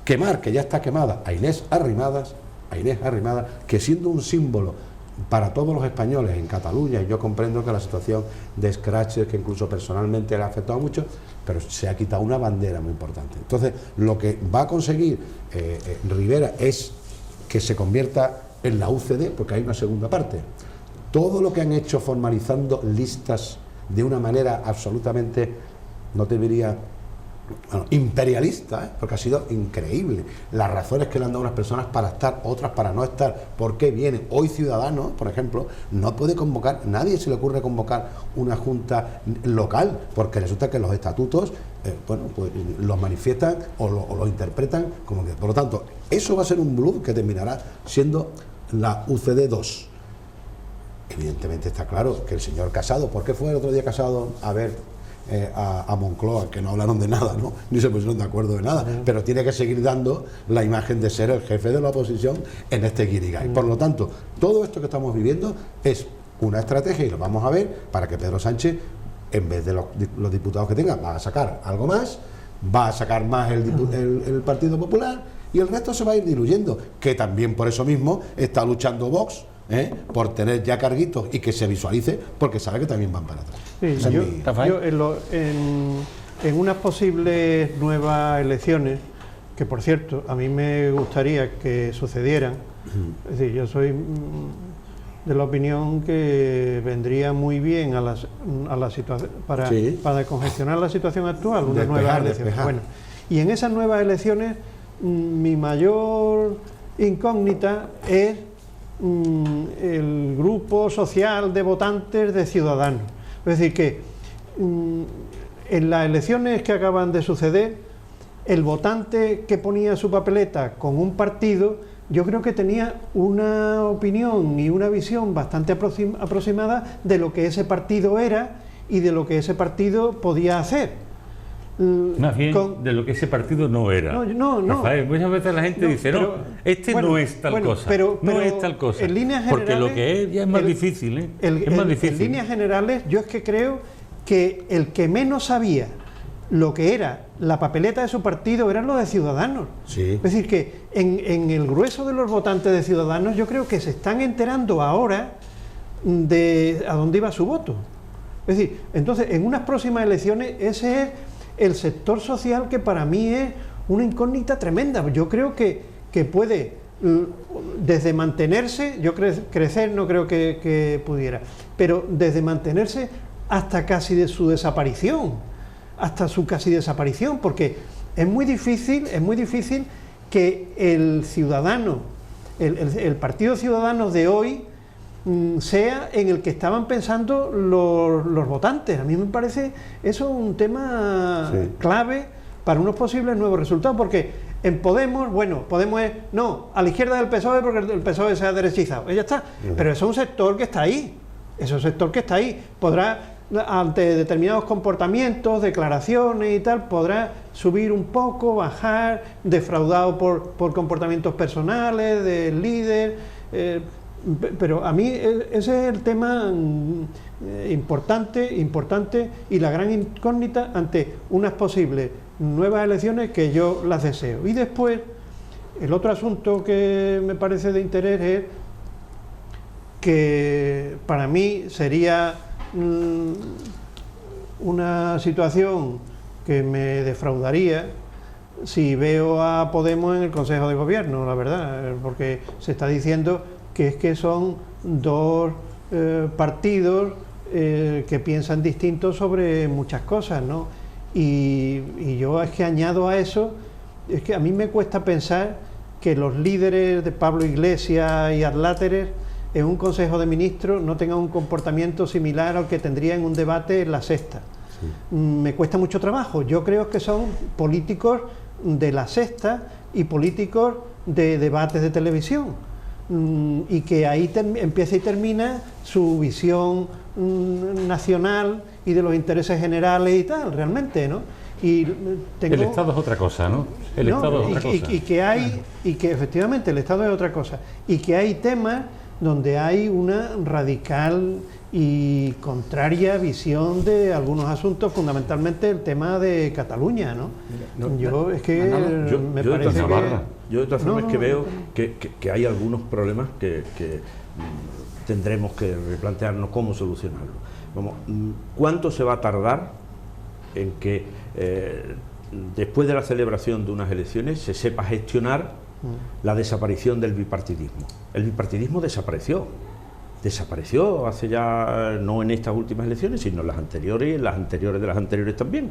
quemar, que ya está quemada, a Inés Arrimadas, que siendo un símbolo para todos los españoles en Cataluña, y yo comprendo que la situación de escraches, que incluso personalmente le ha afectado mucho, pero se ha quitado una bandera muy importante. Entonces, lo que va a conseguir Rivera es que se convierta en la UCD, porque hay una segunda parte. todo lo que han hecho formalizando listas de una manera absolutamente, no te diría, bueno, imperialista, porque ha sido increíble las razones que le han dado unas personas para estar, otras para no estar. ¿Por qué vienen? Hoy Ciudadanos, por ejemplo, no puede convocar, nadie se le ocurre convocar una junta local, porque resulta que los estatutos bueno, pues los manifiestan o lo interpretan como que. Por lo tanto, eso va a ser un bluff que terminará siendo la UCD 2. Evidentemente está claro que el señor Casado, ¿por qué fue el otro día Casado a ver a Moncloa, que no hablaron de nada, ¿no? Ni se pusieron de acuerdo de nada, pero tiene que seguir dando la imagen de ser el jefe de la oposición en este guirigay? Por lo tanto, todo esto que estamos viviendo es una estrategia, y lo vamos a ver, para que Pedro Sánchez, en vez de los diputados que tenga, va a sacar algo más, va a sacar más el Partido Popular, y el resto se va a ir diluyendo, que también por eso mismo está luchando Vox, por tener ya carguitos y que se visualice, porque sabe que también van para atrás. Sí, yo en unas posibles nuevas elecciones, que por cierto a mí me gustaría que sucedieran, es decir, yo soy de la opinión que vendría muy bien a la situación para descongestionar la situación actual, unas nuevas elecciones. Bueno, y en esas nuevas elecciones mi mayor incógnita es el grupo social de votantes de Ciudadanos. Es decir, que en las elecciones que acaban de suceder, el votante que ponía su papeleta con un partido, yo creo que tenía una opinión y una visión bastante aproximada de lo que ese partido era y de lo que ese partido podía hacer. Más bien de lo que ese partido no era. No. Rafael, muchas veces la gente dice, no es tal cosa. No es tal cosa. En líneas generales, porque lo que es ya es más difícil. Es más difícil. En líneas generales, yo es que creo que el que menos sabía lo que era la papeleta de su partido eran los de Ciudadanos. Sí. Es decir, que en el grueso de los votantes de Ciudadanos, yo creo que se están enterando ahora de a dónde iba su voto. Es decir, entonces, en unas próximas elecciones, ese es el sector social que para mí es una incógnita tremenda. Yo creo que puede, desde mantenerse, yo crecer no creo que pudiera, pero desde mantenerse hasta casi de su desaparición, porque es muy difícil que el ciudadano, el Partido Ciudadanos de hoy sea en el que estaban pensando los votantes. A mí me parece eso un tema clave para unos posibles nuevos resultados, porque en Podemos, Podemos es, no, a la izquierda del PSOE porque el PSOE se ha derechizado, ya está, pero eso es un sector que está ahí, podrá, ante determinados comportamientos, declaraciones y tal, podrá subir un poco, bajar, defraudado por comportamientos personales del líder, pero a mí ese es el tema importante y la gran incógnita ante unas posibles nuevas elecciones que yo las deseo. Y después, el otro asunto que me parece de interés es que para mí sería una situación que me defraudaría si veo a Podemos en el Consejo de Gobierno, la verdad, porque se está diciendo que son dos partidos que piensan distintos sobre muchas cosas, ¿no? Y yo es que añado a eso, es que a mí me cuesta pensar que los líderes de Pablo Iglesias y adláteres en un Consejo de Ministros no tengan un comportamiento similar al que tendría en un debate en La Sexta. Sí. Me cuesta mucho trabajo. Yo creo que son políticos de La Sexta y políticos de debates de televisión. Y que ahí empieza y termina su visión nacional y de los intereses generales y tal, realmente, ¿no? Y el Estado es otra cosa, ¿no? El Estado es otra cosa. Y que efectivamente el Estado es otra cosa. Y que hay temas donde hay una radical y contraria visión de algunos asuntos, fundamentalmente el tema de Cataluña, ¿no? Yo de todas formas que veo que hay algunos problemas que tendremos que replantearnos cómo solucionarlos. ¿Cuánto se va a tardar en que después de la celebración de unas elecciones se sepa gestionar la desaparición del bipartidismo? El bipartidismo desapareció. desapareció hace ya, no en estas últimas elecciones, sino en las anteriores y en las anteriores de las anteriores también,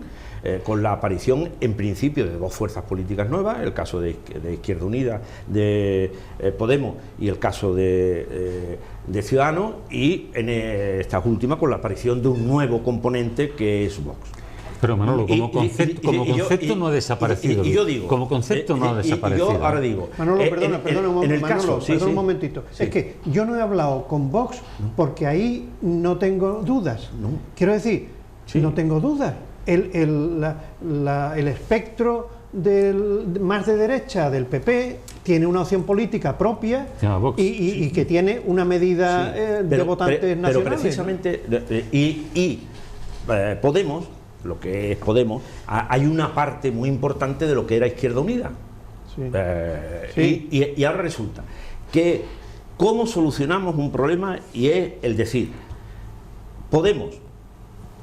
con la aparición en principio de dos fuerzas políticas nuevas, el caso de Izquierda Unida, de Podemos, y el caso de Ciudadanos, y en estas últimas con la aparición de un nuevo componente que es Vox. Pero Manolo, como concepto no ha desaparecido. Y yo digo, como concepto no ha desaparecido. Y yo ahora digo, Manolo, perdona un momentito. Sí. Es que yo no he hablado con Vox porque ahí no tengo dudas. No. Quiero decir, no tengo dudas. El espectro más de derecha del PP tiene una opción política propia y que tiene una medida de votantes nacionales. Pero precisamente, Podemos, lo que es Podemos, hay una parte muy importante de lo que era Izquierda Unida. Y ahora resulta que cómo solucionamos un problema, y es el decir, Podemos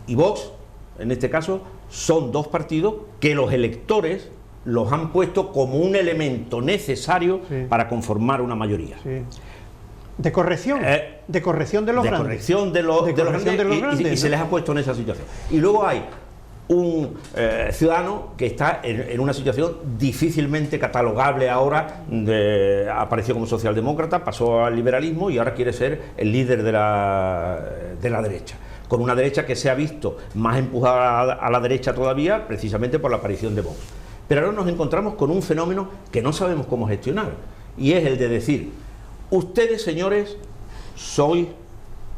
y Vox, en este caso, son dos partidos que los electores los han puesto como un elemento necesario para conformar una mayoría. De corrección de los grandes. Corrección de los grandes, y se les ha puesto en esa situación. Y luego hay un ciudadano que está en una situación difícilmente catalogable ahora, apareció como socialdemócrata, pasó al liberalismo y ahora quiere ser el líder de la derecha, con una derecha que se ha visto más empujada a la derecha todavía, precisamente por la aparición de Vox. Pero ahora nos encontramos con un fenómeno que no sabemos cómo gestionar, y es el de decir: ustedes, señores, sois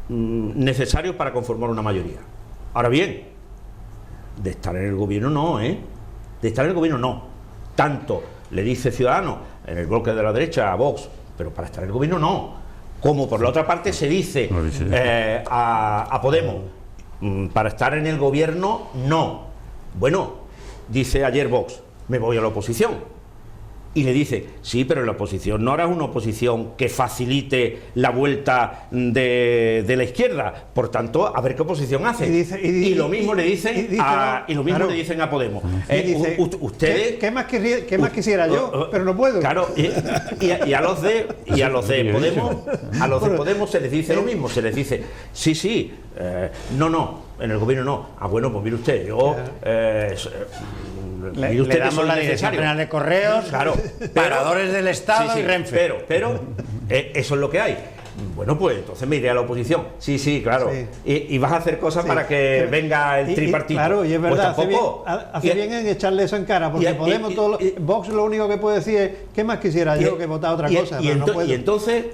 necesarios para conformar una mayoría. Ahora bien, de estar en el gobierno no, De estar en el gobierno no. Tanto le dice Ciudadanos en el bloque de la derecha a Vox, pero para estar en el gobierno no. Como por la otra parte se dice a Podemos, para estar en el gobierno no. Bueno, dice ayer Vox, me voy a la oposición. Y le dice, sí, pero en la oposición no harás una oposición que facilite la vuelta de la izquierda. Por tanto, a ver qué oposición hace. Y lo mismo le dicen a Podemos. Ustedes, ¿qué más quisiera yo? Pero no puedo. Claro, y a los de Podemos se les dice lo mismo. Se les dice, sí, no, en el gobierno no. Ah, bueno, pues mire usted, yo... le damos la Dirección General de Correos, paradores del Estado y Renfe. Pero eso es lo que hay. Bueno, pues entonces me iré a la oposición. Sí, claro. Y vas a hacer cosas para que venga el tripartito. Claro, y es verdad, pues tampoco, hace bien en echarle eso en cara, porque Podemos, Vox lo único que puede decir es, ¿qué más quisiera yo que votar otra cosa? Y entonces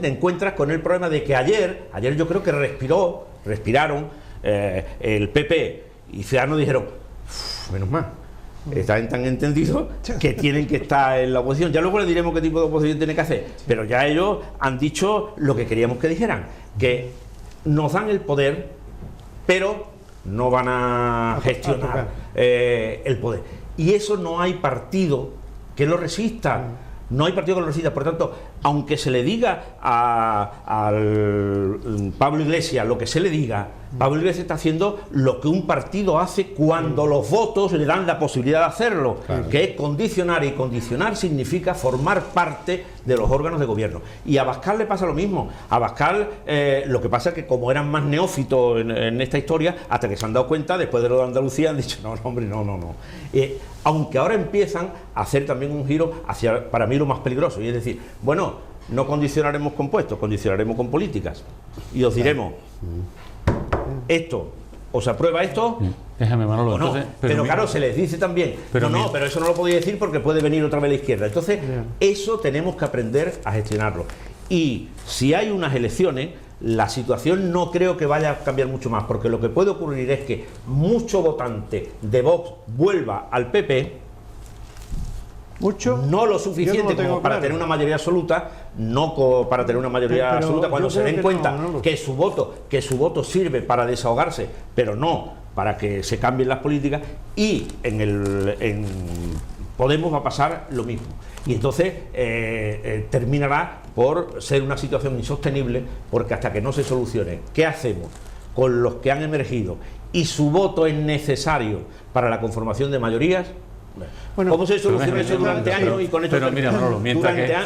te encuentras con el problema de que ayer yo creo que respiraron el PP y Ciudadanos dijeron, menos mal, están tan entendidos que tienen que estar en la oposición. Ya luego les diremos qué tipo de oposición tienen que hacer, pero ya ellos han dicho lo que queríamos que dijeran, que nos dan el poder, pero no van a gestionar el poder. Y eso no hay partido que lo resista. No hay partido que lo resista. Por tanto, aunque se le diga al Pablo Iglesias lo que se le diga, Pablo Iglesias está haciendo lo que un partido hace cuando los votos le dan la posibilidad de hacerlo, que es condicionar, y condicionar significa formar parte de los órganos de gobierno. Y a Abascal le pasa lo mismo. A Abascal lo que pasa es que como eran más neófitos en esta historia, hasta que se han dado cuenta, después de lo de Andalucía, han dicho, no, aunque ahora empiezan a hacer también un giro hacia, para mí, lo más peligroso, y es decir, bueno, no condicionaremos con puestos, condicionaremos con políticas, y os diremos, esto, o se aprueba esto, déjame, Manolo, o no. Entonces, pero claro, se les dice también, pero eso no lo podéis decir porque puede venir otra vez la izquierda. Entonces, eso tenemos que aprender a gestionarlo. Y si hay unas elecciones, la situación no creo que vaya a cambiar mucho más, porque lo que puede ocurrir es que mucho votante de Vox vuelva al PP, no lo suficiente como para tener una mayoría absoluta, para tener una mayoría absoluta, cuando se den cuenta que su voto sirve para desahogarse, pero no para que se cambien las políticas. Y en Podemos va a pasar lo mismo, y entonces terminará por ser una situación insostenible, porque hasta que no se solucione qué hacemos con los que han emergido y su voto es necesario para la conformación de mayorías, Bueno, ¿cómo se solucionó eso durante años? Y con esto pero mira, Manolo,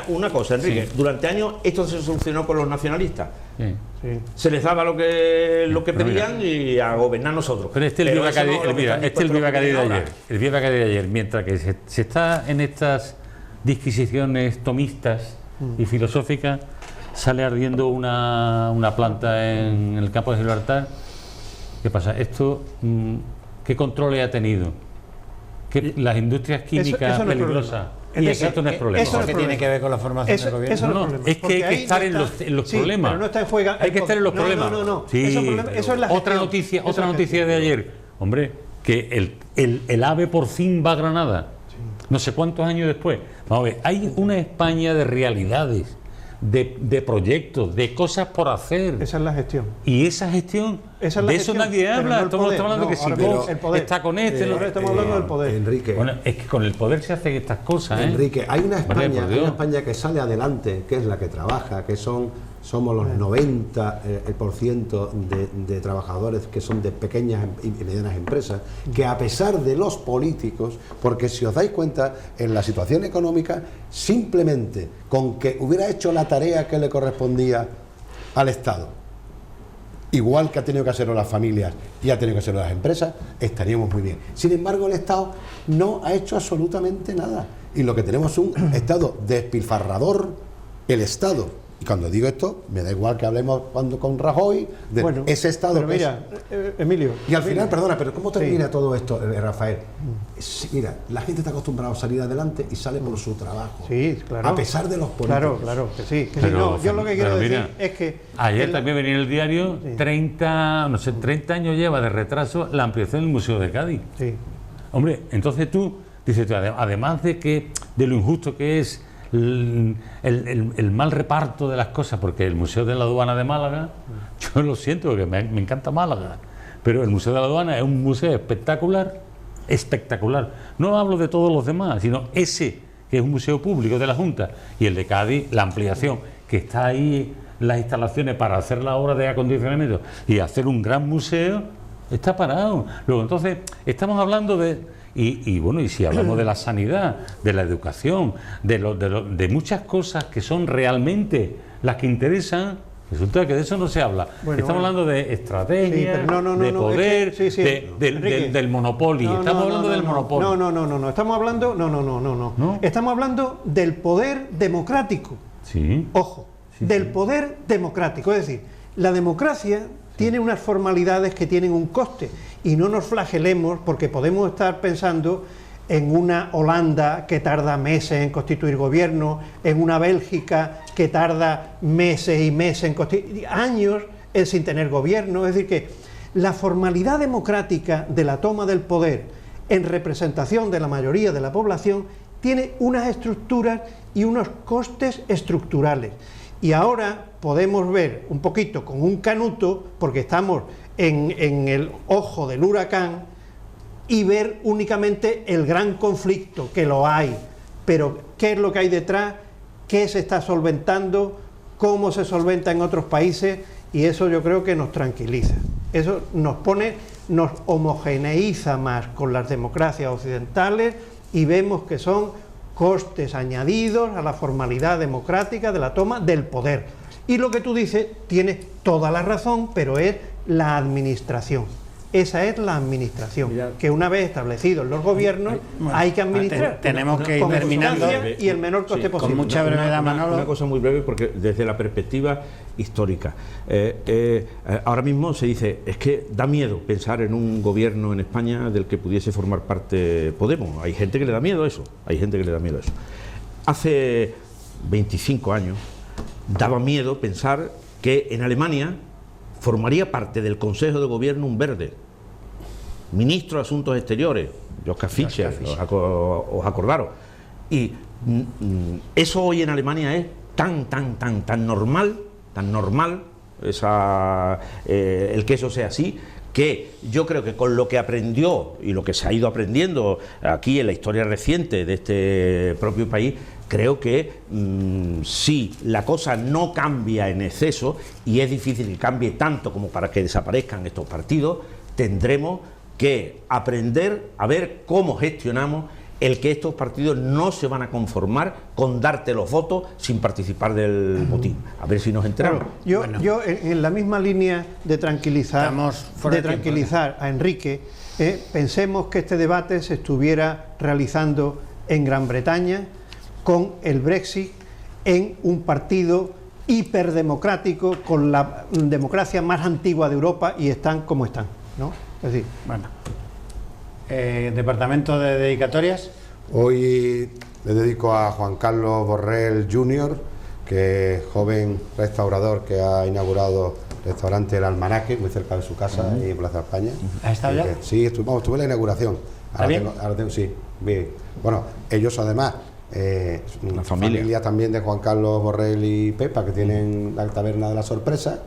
una cosa, Enrique, sí, durante años esto se solucionó con los nacionalistas. sí. sí. Se les daba lo que Pero pedían y a gobernar nosotros. Pero este es el Viva eso no Cádiz, lo que están este es el Viva Cádiz de dispuestos a ayer. El Viva Cádiz de ayer, mientras que se está en estas disquisiciones tomistas y filosóficas, sale ardiendo una planta en el campo de Gibraltar. ¿Qué pasa? Esto, ¿qué controles ha tenido? Que las industrias químicas eso no es peligrosas. Es Y decir, esto no es problema. eso no es ¿Qué problema. tiene que ver con la formación Eso- del gobierno? eso no No, es no, problema, es que porque hay que ahí estar no en está- los sí, problemas. pero no está en juego. Hay que estar en los No, problemas. No. Sí, Eso es la otra gestión. noticia, Eso otra es la noticia de gestión. ayer. Hombre, que el AVE por fin va a Granada. No sé cuántos años después. Vamos a ver, hay una España de realidades, de proyectos, de cosas por hacer. Esa es la gestión. Y esa gestión, Esa es la de eso gestión, nadie pero habla. no el Estamos poder, hablando no, que si ahora Vox mismo el poder. está con este. Ahora estamos hablando del poder. Enrique, Bueno, es que con el poder se hacen estas cosas. Enrique, hay una Hombre, España, por hay Dios. una España que sale adelante, que es la que trabaja, que somos los 90% de trabajadores que son de pequeñas y medianas empresas, que a pesar de los políticos, porque si os dais cuenta, en la situación económica, simplemente con que hubiera hecho la tarea que le correspondía al Estado, igual que ha tenido que hacerlo las familias y ha tenido que hacerlo las empresas, estaríamos muy bien. Sin embargo, el Estado no ha hecho absolutamente nada. Y lo que tenemos es un Estado despilfarrador, el Estado. Y cuando digo esto, me da igual que hablemos con Rajoy, de Bueno, ese Estado pero que es... mira, Emilio. Y al final, Emilio, perdona, pero ¿cómo termina Sí. todo esto, Rafael? Sí, mira, la gente está acostumbrada a salir adelante y sale por su trabajo. Sí, claro. A pesar de los políticos. Claro, que sí. Que sí. Pero, No, yo lo que quiero pero decir mira, es que... Ayer también venía en el diario, Sí. 30 años lleva de retraso la ampliación del Museo de Cádiz. Sí. Hombre, entonces tú dices, además de lo injusto que es el mal reparto de las cosas, porque el Museo de la Aduana de Málaga, yo lo siento, porque me encanta Málaga, pero el Museo de la Aduana es un museo espectacular, No hablo de todos los demás, sino ese, que es un museo público de la Junta, y el de Cádiz, la ampliación, que está ahí, las instalaciones para hacer la obra de acondicionamiento y hacer un gran museo, está parado. Luego, entonces, estamos hablando de... Y bueno, y si hablamos de la sanidad, de la educación, de muchas cosas que son realmente las que interesan, resulta que de eso no se habla. Bueno, Estamos hablando de estrategia, Sí, pero no, de es poder, que- sí, Enrique. del monopolio. Estamos hablando del monopolio. No, estamos hablando... ¿No? Estamos hablando del poder democrático. Sí. Ojo, Sí, del sí. poder democrático. Es decir, la democracia tiene unas formalidades que tienen un coste y no nos flagelemos porque podemos estar pensando en una Holanda que tarda meses en constituir gobierno, en una Bélgica que tarda meses y meses en constituir, años sin tener gobierno. Es decir, que la formalidad democrática de la toma del poder en representación de la mayoría de la población tiene unas estructuras y unos costes estructurales. Y ahora podemos ver un poquito con un canuto, porque estamos en el ojo del huracán, y ver únicamente el gran conflicto, que lo hay, pero qué es lo que hay detrás, qué se está solventando, cómo se solventa en otros países, y eso yo creo que nos tranquiliza. Eso nos homogeneiza más con las democracias occidentales y vemos que son costes añadidos a la formalidad democrática de la toma del poder. Y lo que tú dices, tienes toda la razón, pero es la administración. Esa es la administración, Mira, que una vez establecidos los gobiernos hay que administrar. tenemos que ir con terminando eficacia y el menor coste Sí, posible. con mucha brevedad, Manolo. Una cosa muy breve, porque desde la perspectiva histórica, ahora mismo se dice, es que da miedo pensar en un gobierno en España del que pudiese formar parte Podemos. Hay gente que le da miedo a eso, Hace 25 años daba miedo pensar que en Alemania formaría parte del Consejo de Gobierno un verde, ministro de Asuntos Exteriores, Joschka Fischer, os acordaros. Y eso hoy en Alemania es tan normal, el que eso sea así, que yo creo que con lo que aprendió y lo que se ha ido aprendiendo aquí en la historia reciente de este propio país, creo que si la cosa no cambia en exceso, y es difícil que cambie tanto como para que desaparezcan estos partidos, tendremos que aprender a ver cómo gestionamos el que estos partidos no se van a conformar con darte los votos sin participar del motín. A ver si nos enteramos. Claro, yo en la misma línea de tranquilizar a Enrique, pensemos que este debate se estuviera realizando en Gran Bretaña con el Brexit en un partido hiperdemocrático, con la democracia más antigua de Europa, y están como están, ¿no? Es decir, bueno. Departamento de dedicatorias. Hoy le dedico a Juan Carlos Borrell Jr., que es joven restaurador que ha inaugurado el restaurante El Almanaque, muy cerca de su casa, ahí en Plaza España. ¿Has estado ya? Sí, estuve en la inauguración. Ahora tengo, sí, bien. Bueno, ellos además, la familia también de Juan Carlos Borrell y Pepa, que tienen la taberna de la sorpresa,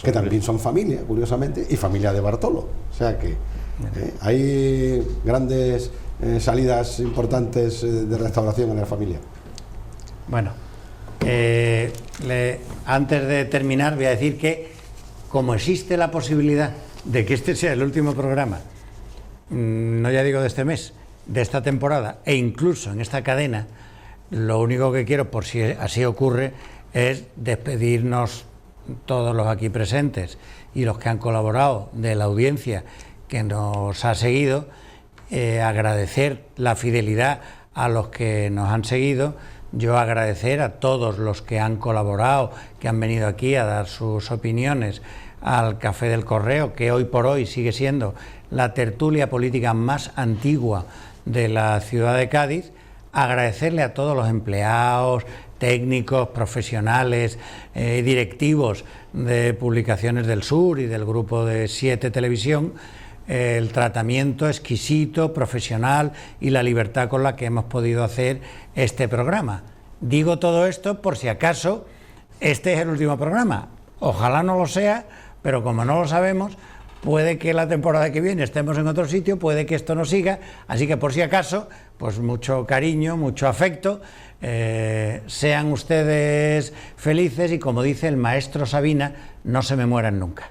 que también son familia, curiosamente, y familia de Bartolo. O sea que hay grandes salidas importantes de restauración en la familia. Bueno, antes de terminar voy a decir que, como existe la posibilidad de que este sea el último programa, no ya digo de este mes, de esta temporada, e incluso en esta cadena, lo único que quiero, por si así ocurre, es despedirnos todos los aquí presentes y los que han colaborado, de la audiencia que nos ha seguido, agradecer la fidelidad a los que nos han seguido. Yo agradecer a todos los que han colaborado, que han venido aquí a dar sus opiniones al Café del Correo, que hoy por hoy sigue siendo la tertulia política más antigua de la ciudad de Cádiz. Agradecerle a todos los empleados, técnicos, profesionales, directivos de Publicaciones del Sur y del grupo de 7 Televisión, el tratamiento exquisito, profesional y la libertad con la que hemos podido hacer este programa. Digo todo esto por si acaso este es el último programa. Ojalá no lo sea, pero como no lo sabemos, puede que la temporada que viene estemos en otro sitio, puede que esto no siga, así que por si acaso, pues mucho cariño, mucho afecto, sean ustedes felices y, como dice el maestro Sabina, no se me mueran nunca.